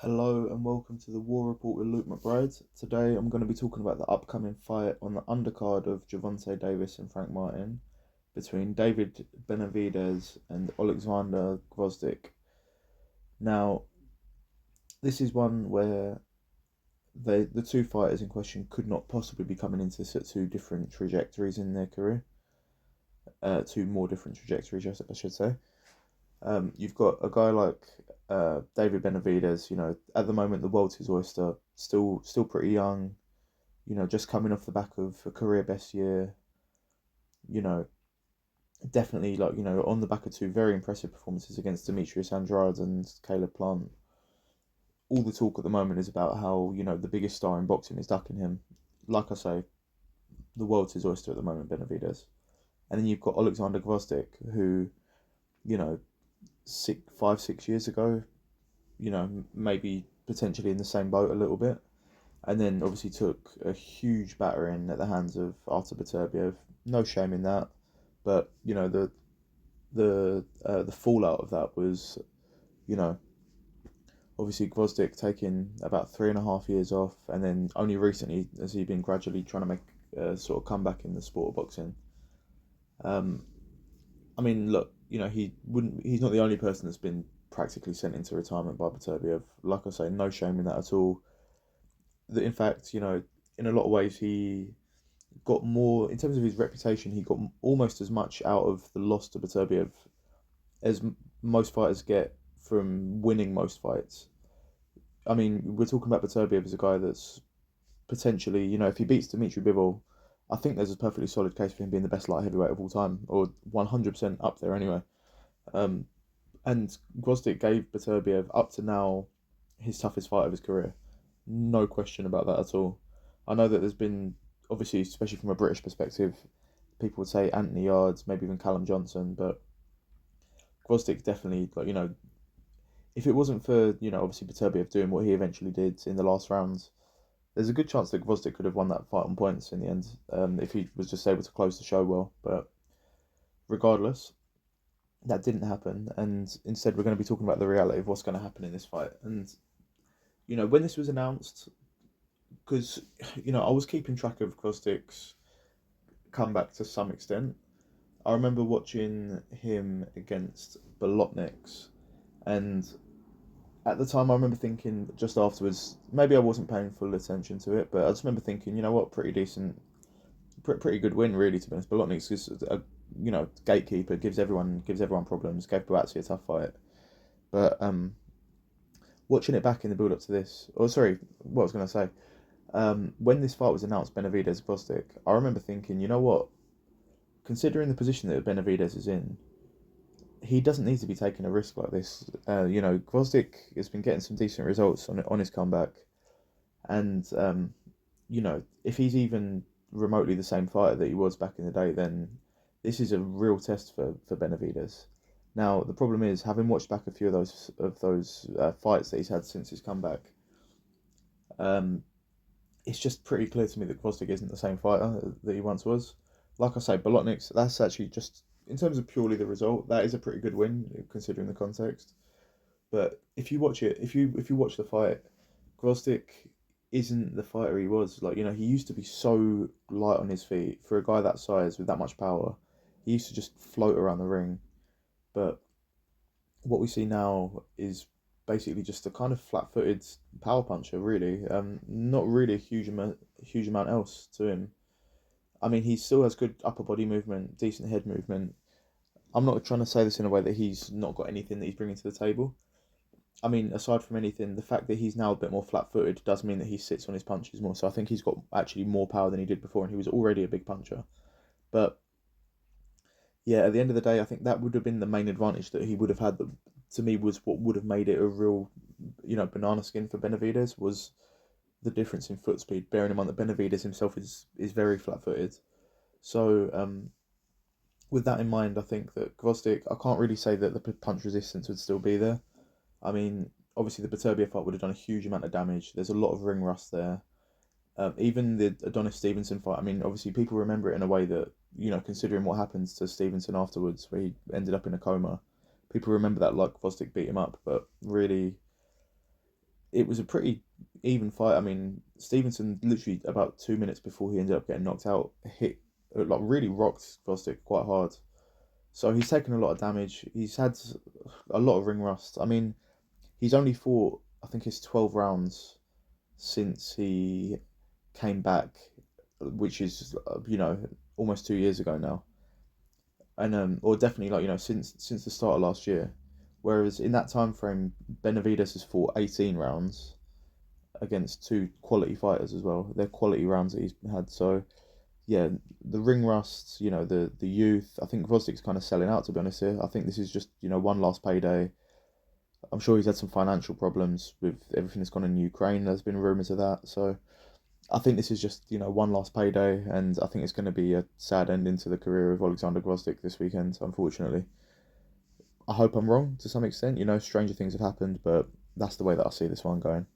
Hello and welcome to the War Report with Luke McBride. Today I'm going to be talking about the upcoming fight on the undercard of Gervonta Davis and Frank Martin between David Benavidez and Oleksandr Gvozdyk. Now, this is one where the two fighters in question could not possibly be coming into this at two different trajectories in their career. Two more different trajectories, I should say. You've got a guy like David Benavidez. At the moment the world's his oyster. Still pretty young. Just coming off the back of a career best year. You know, Definitely on the back of two very impressive performances against Demetrius Andrade and Caleb Plant. All the talk at the moment is about how the biggest star in boxing is ducking him. Like I say, the world's his oyster at the moment, Benavidez. And then you've got Oleksandr Gvozdyk, who you know 6 years ago, maybe potentially in the same boat a little bit. And then obviously took a huge battering at the hands of Artur Beterbiev. No shame in that, but the fallout of that was, you know, obviously Gvozdyk taking about 3.5 years off, and then only recently has he been gradually trying to make a sort of comeback in the sport of boxing. Um, I mean, look, he's not the only person that's been practically sent into retirement by Beterbiev. Like I say, no shame in that at all. That in fact, in a lot of ways, he got more in terms of his reputation. He got almost as much out of the loss to Beterbiev as most fighters get from winning most fights. I mean, we're talking about Beterbiev as a guy that's potentially, if he beats Dimitri Bivol, I think there's a perfectly solid case for him being the best light heavyweight of all time, or 100% up there anyway. Um, and Gvozdyk gave Beterbiev up to now his toughest fight of his career. No question about that at all. I know that there's been, obviously, especially from a British perspective, people would say Anthony Yards, maybe even Callum Johnson, but Gvozdyk definitely, if it wasn't for, obviously Beterbiev doing what he eventually did in the last rounds, there's a good chance that Gvozdyk could have won that fight on points in the end, if he was just able to close the show well. But regardless, that didn't happen, and instead we're going to be talking about the reality of what's going to happen in this fight. And when this was announced, because I was keeping track of Gvozdyk's comeback to some extent. I remember watching him against Bolotniks, and at the time I remember thinking just afterwards, maybe I wasn't paying full attention to it, but I just remember thinking, you know what, pretty decent, pretty good win really, to be honest. Bolotniks is a gatekeeper, gives everyone problems. Gave Boatsi a tough fight, but watching it back in the build up to this, or sorry, what I was going to say, when this fight was announced, Benavidez Gvozdyk, I remember thinking, you know what, considering the position that Benavidez is in, he doesn't need to be taking a risk like this. Gvozdyk has been getting some decent results on his comeback, and if he's even remotely the same fighter that he was back in the day, then this is a real test for Benavidez. Now the problem is, having watched back a few of those fights that he's had since his comeback, um, it's just pretty clear to me that Gvozdyk isn't the same fighter that he once was. Like I say, Bolotniks, that's actually just in terms of purely the result, that is a pretty good win considering the context. But if you watch it, if you watch the fight, Gvozdyk isn't the fighter he was. He used to be so light on his feet for a guy that size with that much power. He used to just float around the ring. But what we see now is basically just a kind of flat-footed power puncher. Really, not really a huge amount else to him. I mean, he still has good upper body movement, decent head movement. I'm not trying to say this in a way that he's not got anything that he's bringing to the table. I mean, aside from anything, the fact that he's now a bit more flat-footed does mean that he sits on his punches more. So I think he's got actually more power than he did before, and he was already a big puncher. But yeah, at the end of the day, I think that would have been the main advantage that he would have had. That to me was what would have made it a real, banana skin for Benavidez, was the difference in foot speed. Bearing in mind that Benavidez himself is very flat-footed. So with that in mind, I think that Gvozdyk, I can't really say that the punch resistance would still be there. I mean, obviously the Beterbiev fight would have done a huge amount of damage. There's a lot of ring rust there. Even the Adonis Stevenson fight, I mean, obviously people remember it in a way that, considering what happens to Stevenson afterwards, where he ended up in a coma, people remember that like Gvozdyk beat him up, but really, it was a pretty even fight. I mean, Stevenson literally about 2 minutes before he ended up getting knocked out, hit like really rocked Gvozdyk quite hard. So he's taken a lot of damage. He's had a lot of ring rust. I mean, he's only fought, I think it's 12 rounds since he came back, which is almost 2 years ago now, and or definitely like since the start of last year. Whereas in that time frame, Benavidez has fought 18 rounds against two quality fighters as well. They're quality rounds that he's had. So yeah, the ring rust, the youth. I think Gvozdyk's kind of selling out, to be honest here. I think this is just one last payday. I'm sure he's had some financial problems with everything that's gone on in Ukraine. There's been rumours of that. So I think this is just one last payday, and I think it's going to be a sad ending to the career of Oleksandr Gvozdyk this weekend. Unfortunately, I hope I'm wrong to some extent. Stranger things have happened, but that's the way that I see this one going.